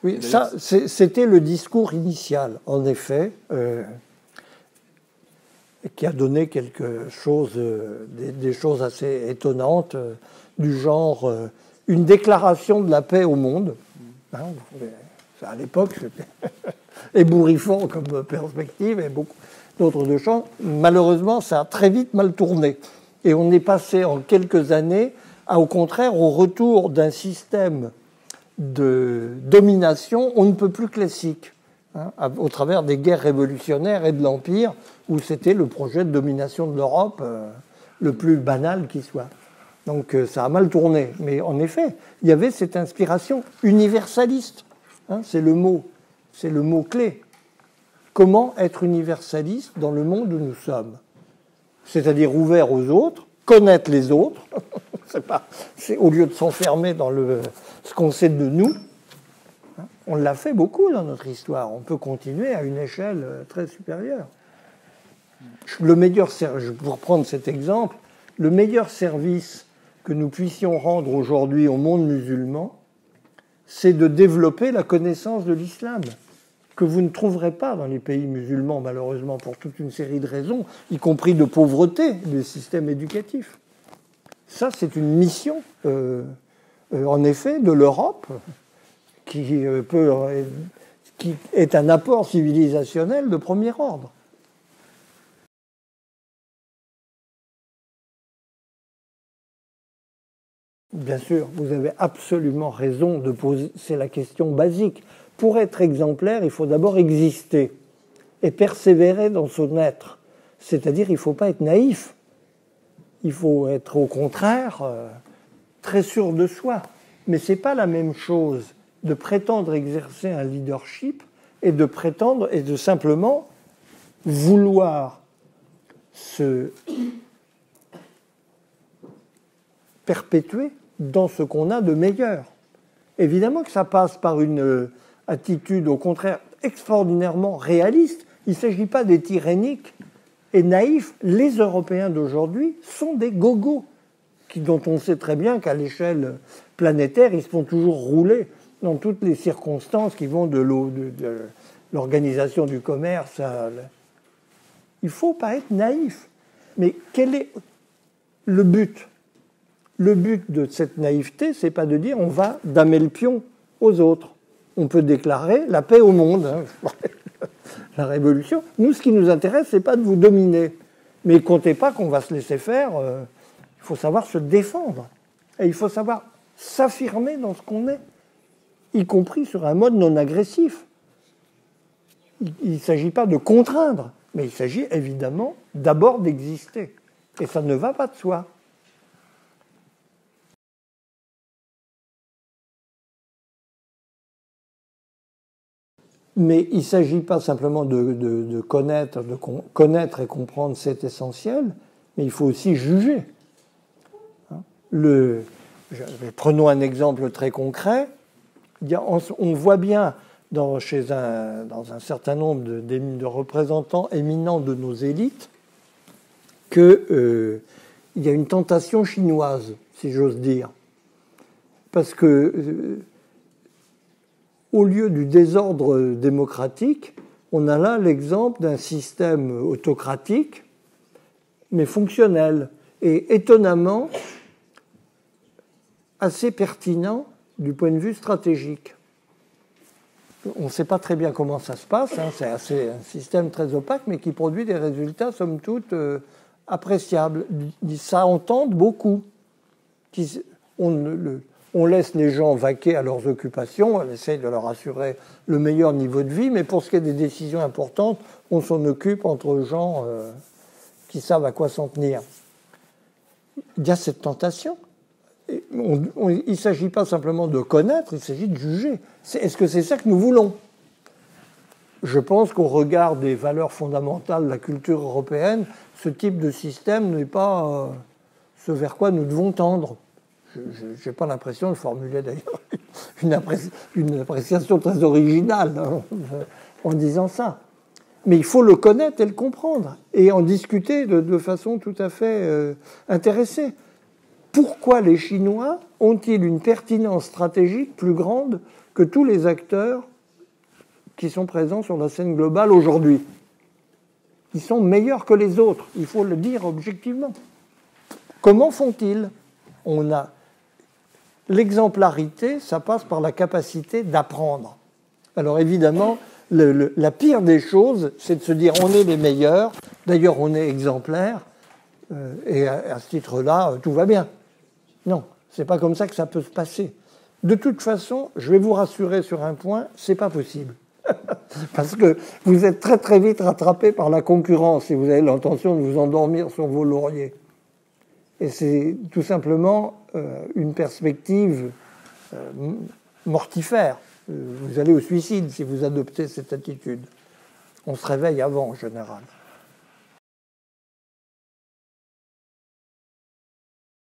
Oui, ça, c'était le discours initial, en effet, qui a donné quelque chose, des choses assez étonnantes, du genre une déclaration de la paix au monde. Hein, à l'époque, c'était ébouriffant comme perspective, et beaucoup d'autres de champs. Malheureusement, ça a très vite mal tourné. Et on est passé en quelques années, au contraire, au retour d'un système de domination on ne peut plus classique, hein, au travers des guerres révolutionnaires et de l'Empire, où c'était le projet de domination de l'Europe le plus banal qui soit. Donc ça a mal tourné. Mais en effet, il y avait cette inspiration universaliste. Hein, c'est le mot clé. Comment être universaliste dans le monde où nous sommes? C'est-à-dire ouvert aux autres, connaître les autres, au lieu de s'enfermer dans ce qu'on sait de nous. On l'a fait beaucoup dans notre histoire. On peut continuer à une échelle très supérieure. Pour reprendre cet exemple, le meilleur service que nous puissions rendre aujourd'hui au monde musulman, c'est de développer la connaissance de l'islam, que vous ne trouverez pas dans les pays musulmans, malheureusement, pour toute une série de raisons, y compris de pauvreté du système éducatif. Ça, c'est une mission, en effet, de l'Europe, qui est un apport civilisationnel de premier ordre. Bien sûr, vous avez absolument raison de poser, c'est la question basique. Pour être exemplaire, il faut d'abord exister et persévérer dans son être. C'est-à-dire, il ne faut pas être naïf. Il faut être, au contraire, très sûr de soi. Mais ce n'est pas la même chose de prétendre exercer un leadership et de prétendre et de simplement vouloir se perpétuer dans ce qu'on a de meilleur. Évidemment que ça passe par une attitude, au contraire, extraordinairement réaliste. Il ne s'agit pas d'être tyrannique et naïf. Les Européens d'aujourd'hui sont des gogos, dont on sait très bien qu'à l'échelle planétaire, ils se font toujours rouler dans toutes les circonstances qui vont de l'organisation du commerce à... Il ne faut pas être naïf. Mais quel est le but ? Le but de cette naïveté, c'est pas de dire on va damer le pion aux autres. On peut déclarer la paix au monde, hein, la révolution. Nous, ce qui nous intéresse, c'est pas de vous dominer. Mais comptez pas qu'on va se laisser faire. Il faut savoir se défendre. Et il faut savoir s'affirmer dans ce qu'on est, y compris sur un mode non agressif. Il ne s'agit pas de contraindre, mais il s'agit évidemment d'abord d'exister. Et ça ne va pas de soi. Mais il ne s'agit pas simplement de connaître, connaître et comprendre, c'est essentiel, mais il faut aussi juger. Prenons un exemple très concret. On voit bien dans un certain nombre de représentants éminents de nos élites qu'il y a une tentation chinoise, si j'ose dire. Parce que... au lieu du désordre démocratique, on a là l'exemple d'un système autocratique, mais fonctionnel, et étonnamment assez pertinent du point de vue stratégique. On ne sait pas très bien comment ça se passe, hein, c'est un système très opaque, mais qui produit des résultats, somme toute, appréciables. Ça entend beaucoup. On laisse les gens vaquer à leurs occupations, on essaye de leur assurer le meilleur niveau de vie, mais pour ce qui est des décisions importantes, on s'en occupe entre gens qui savent à quoi s'en tenir. Il y a cette tentation. Il ne s'agit pas simplement de connaître, il s'agit de juger. Est-ce que c'est ça que nous voulons ? Je pense qu'au regard des valeurs fondamentales de la culture européenne, ce type de système n'est pas ce vers quoi nous devons tendre. Je n'ai pas l'impression de formuler d'ailleurs une appréciation très originale en disant ça. Mais il faut le connaître et le comprendre, et en discuter de façon tout à fait intéressée. pourquoi les Chinois ont-ils une pertinence stratégique plus grande que tous les acteurs qui sont présents sur la scène globale aujourd'hui? Ils sont meilleurs que les autres, il faut le dire objectivement. Comment font-ils? On a l'exemplarité, ça passe par la capacité d'apprendre. Alors évidemment, la pire des choses, c'est de se dire on est les meilleurs, d'ailleurs on est exemplaires, et à ce titre-là, tout va bien. Non, c'est pas comme ça que ça peut se passer. De toute façon, je vais vous rassurer sur un point, c'est pas possible. Parce que vous êtes très très vite rattrapé par la concurrence si vous avez l'intention de vous endormir sur vos lauriers. Et c'est tout simplement une perspective mortifère. Vous allez au suicide si vous adoptez cette attitude. On se réveille avant en général.